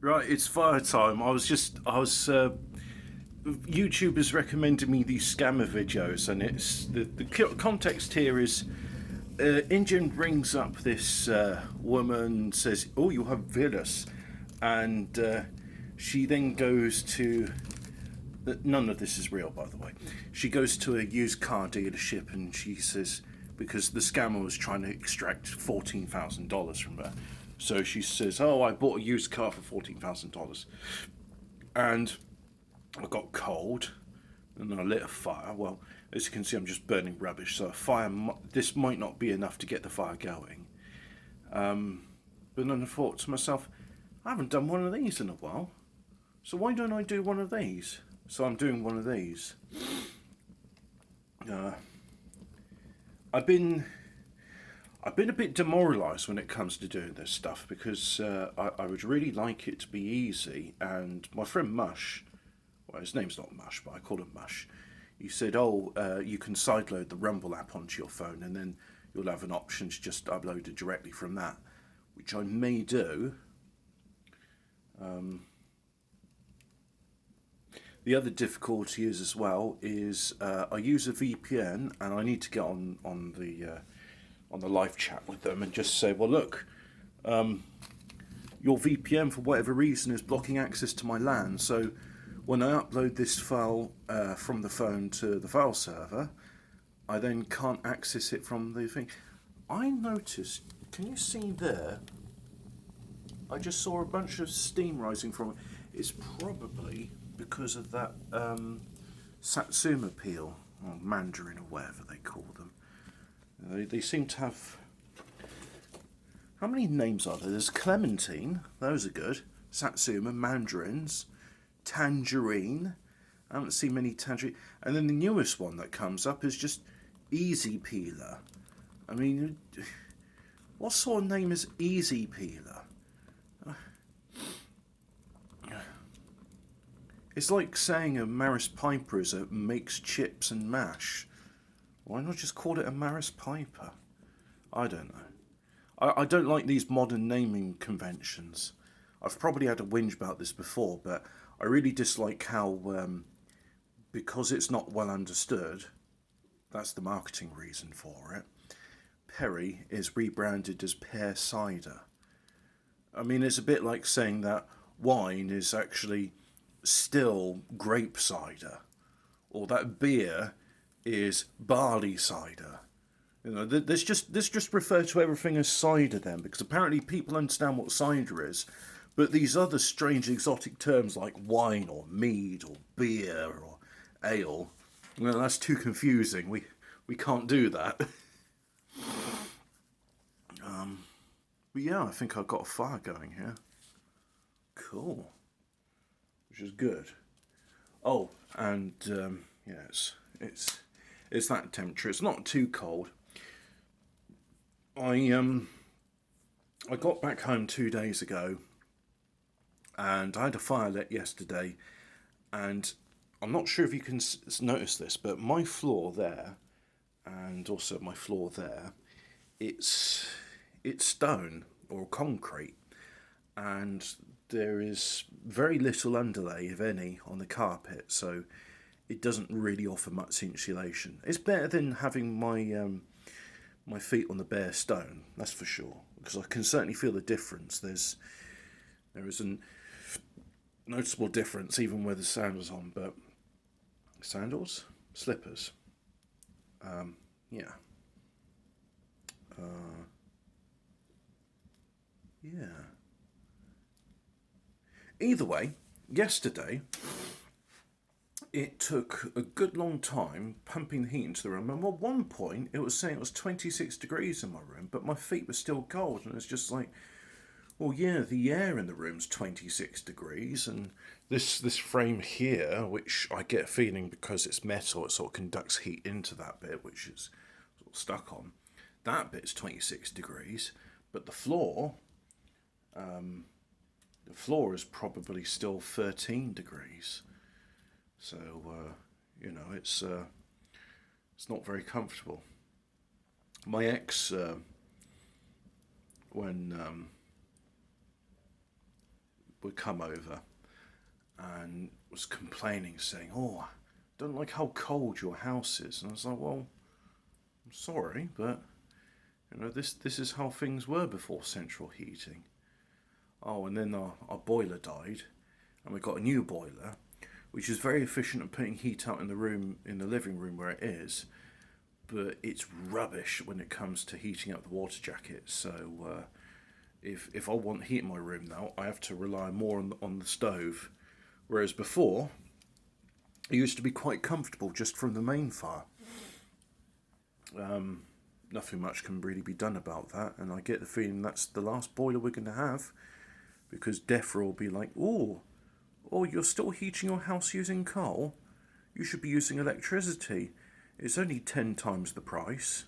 Right, it's fire time. YouTubers recommended me these scammer videos, and it's the context here is Indian brings up this woman, says, "Oh, you have villas," and she then goes to. None of this is real, by the way. She goes to a used car dealership and she says, because the scammer was trying to extract $14,000 from her. So she says, "Oh, I bought a used car for $14,000. And I got cold and then I lit a fire. Well, as you can see, I'm just burning rubbish. So this might not be enough to get the fire going. But then I thought to myself, I haven't done one of these in a while. So why don't I do one of these? So I'm doing one of these. I've been a bit demoralised when it comes to doing this stuff because I would really like it to be easy. And my friend Mush, well, his name's not Mush, but I call him Mush. He said, "Oh, you can sideload the Rumble app onto your phone, and then you'll have an option to just upload it directly from that," which I may do. The other difficulty is as well is I use a VPN and I need to get on the live chat with them and just say, "Well, look, your VPN for whatever reason is blocking access to my LAN. So when I upload this file from the phone to the file server, I then can't access it from the thing." I noticed. Can you see there? I just saw a bunch of steam rising from it. It's probably because of that Satsuma peel, or mandarin, or whatever they call them. They seem to have. How many names are there? There's clementine, those are good. Satsuma, mandarins, tangerine. I haven't seen many tangerine. And then the newest one that comes up is just easy peeler. I mean, what sort of name is easy peeler? It's like saying a Maris Piper is a makes chips and mash. Why not just call it a Maris Piper? I don't know. I don't like these modern naming conventions. I've probably had a whinge about this before, but I really dislike how, because it's not well understood, that's the marketing reason for it, Perry is rebranded as Pear Cider. I mean, it's a bit like saying that wine is actually still grape cider, or that beer is barley cider. You know, this just refer to everything as cider then, because apparently people understand what cider is, but these other strange exotic terms like wine or mead or beer or ale, well, that's too confusing. We can't do that. But yeah, I think I've got a fire going here. Cool, which is good. Oh, and yeah, it's that temperature. It's not too cold. I got back home 2 days ago, and I had a fire lit yesterday, and I'm not sure if you can notice this, but my floor there, and also my floor there, it's stone or concrete, and there is very little underlay, if any, on the carpet, so it doesn't really offer much insulation. It's better than having my feet on the bare stone, that's for sure, because I can certainly feel the difference. There is a noticeable difference even where the sandals on, but sandals, slippers, yeah, yeah. Either way, yesterday it took a good long time pumping the heat into the room. And at one point, it was saying it was 26 degrees in my room, but my feet were still cold. And it's just like, well, yeah, the air in the room's 26 degrees, and this frame here, which I get a feeling because it's metal, it sort of conducts heat into that bit, which is sort of stuck on. That bit's 26 degrees, but the floor is probably still 13 degrees. So, it's not very comfortable. My ex, when would come over and was complaining, saying, "Oh, I don't like how cold your house is." And I was like, "Well, I'm sorry, but this is how things were before central heating." Oh, and then our boiler died, and we got a new boiler, which is very efficient at putting heat out in the room, in the living room where it is, but it's rubbish when it comes to heating up the water jacket. So if I want heat in my room now, I have to rely more on the stove, whereas before it used to be quite comfortable just from the main fire. Nothing much can really be done about that, and I get the feeling that's the last boiler we're going to have, because DEFRA will be like, oh, you're still heating your house using coal? You should be using electricity. It's only 10 times the price.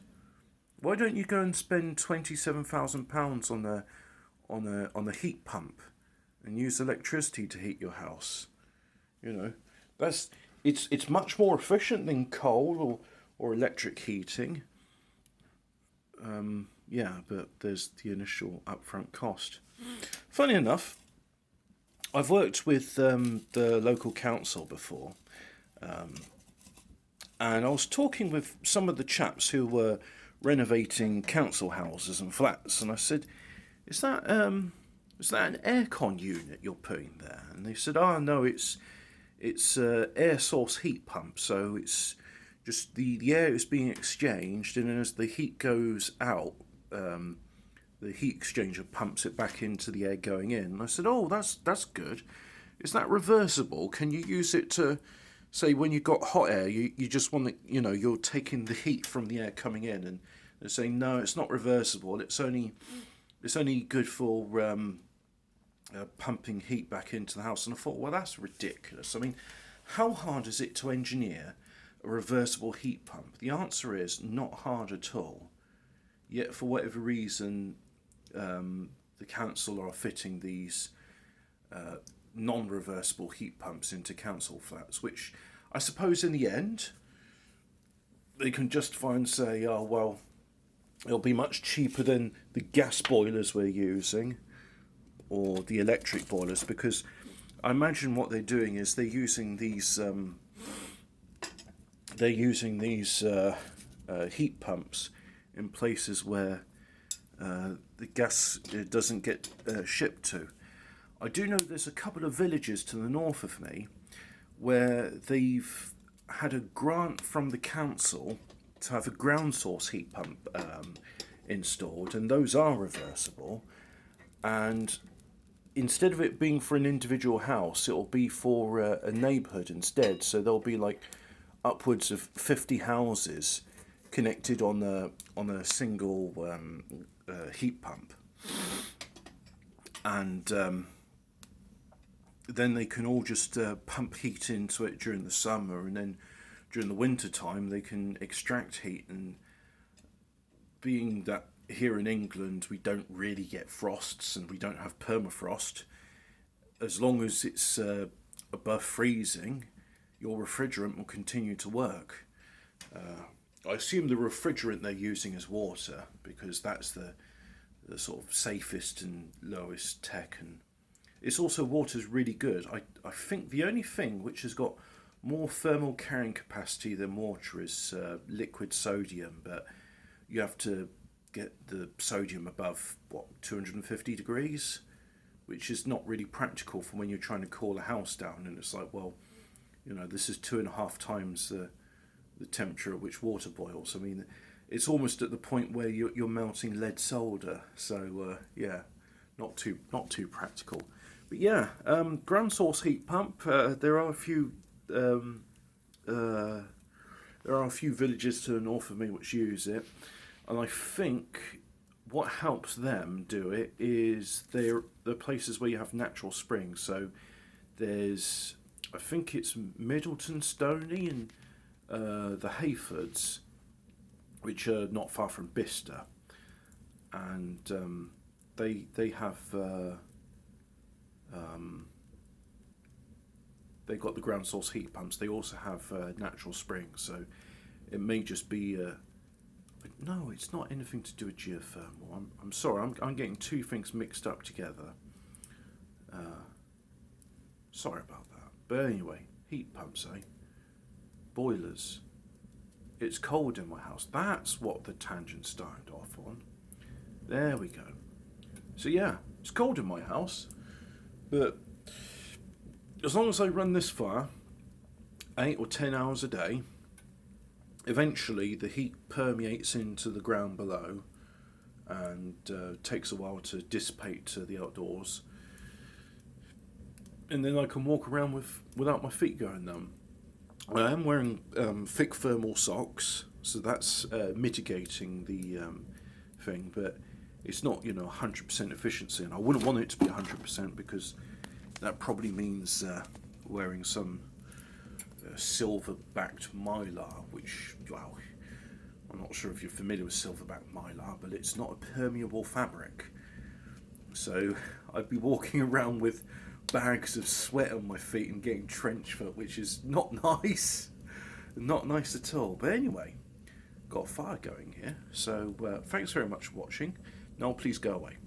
Why don't you go and spend £27,000 on a heat pump and use electricity to heat your house? You know, that's it's much more efficient than coal or electric heating. Yeah, but there's the initial upfront cost. Funny enough, I've worked with the local council before, and I was talking with some of the chaps who were renovating council houses and flats, and I said, "Is that an aircon unit you're putting there?" And they said, "Oh no, it's air source heat pump. So it's just the air is being exchanged, and then as the heat goes out, the heat exchanger pumps it back into the air going in." And I said, "Oh, that's good. Is that reversible? Can you use it to, say, when you've got hot air, you just want to, you're taking the heat from the air coming in?" And they're saying, "No, it's not reversible. It's only good for pumping heat back into the house." And I thought, well, that's ridiculous. I mean, how hard is it to engineer a reversible heat pump? The answer is not hard at all. Yet, for whatever reason, the council are fitting these non-reversible heat pumps into council flats, which I suppose in the end they can justify and say, "Oh well, it'll be much cheaper than the gas boilers we're using or the electric boilers," because I imagine what they're doing is they're using these heat pumps in places where the gas doesn't get shipped to. I do know there's a couple of villages to the north of me where they've had a grant from the council to have a ground source heat pump installed, and those are reversible. And instead of it being for an individual house, it'll be for a neighbourhood instead. So there'll be like upwards of 50 houses connected on a single heat pump, and then they can all just pump heat into it during the summer, and then during the winter time they can extract heat. And being that here in England we don't really get frosts and we don't have permafrost, as long as it's above freezing, your refrigerant will continue to work. I assume the refrigerant they're using is water, because that's the sort of safest and lowest tech, and it's also, water's really good. I think the only thing which has got more thermal carrying capacity than water is liquid sodium, but you have to get the sodium above 250 degrees, which is not really practical for when you're trying to cool a house down. And it's like, well, this is 2.5 times the temperature at which water boils. I mean, it's almost at the point where you're melting lead solder. So yeah, not too practical. But yeah, ground source heat pump. There are a few villages to the north of me which use it, and I think what helps them do it is the places where you have natural springs. So there's, I think it's Middleton Stony and the Hayfords, which are not far from Bicester, and they have they've got the ground source heat pumps. They also have natural springs, so it may just be no, it's not anything to do with geothermal. I'm sorry, I'm getting two things mixed up together. Sorry about that. But anyway, heat pumps, eh? Boilers. It's cold in my house. That's what the tangent started off on. There we go. So yeah, it's cold in my house, but as long as I run this fire, 8 or 10 hours a day, eventually the heat permeates into the ground below and takes a while to dissipate to the outdoors. And then I can walk around without my feet going numb. I am wearing thick thermal socks, so that's mitigating the thing, but it's not 100% efficiency, and I wouldn't want it to be 100% because that probably means wearing some silver-backed mylar, which, well, I'm not sure if you're familiar with silver-backed mylar, but it's not a permeable fabric. So I'd be walking around with bags of sweat on my feet and getting trench foot, which is not nice. Not nice at all. But anyway, got a fire going here. So thanks very much for watching. Now please go away.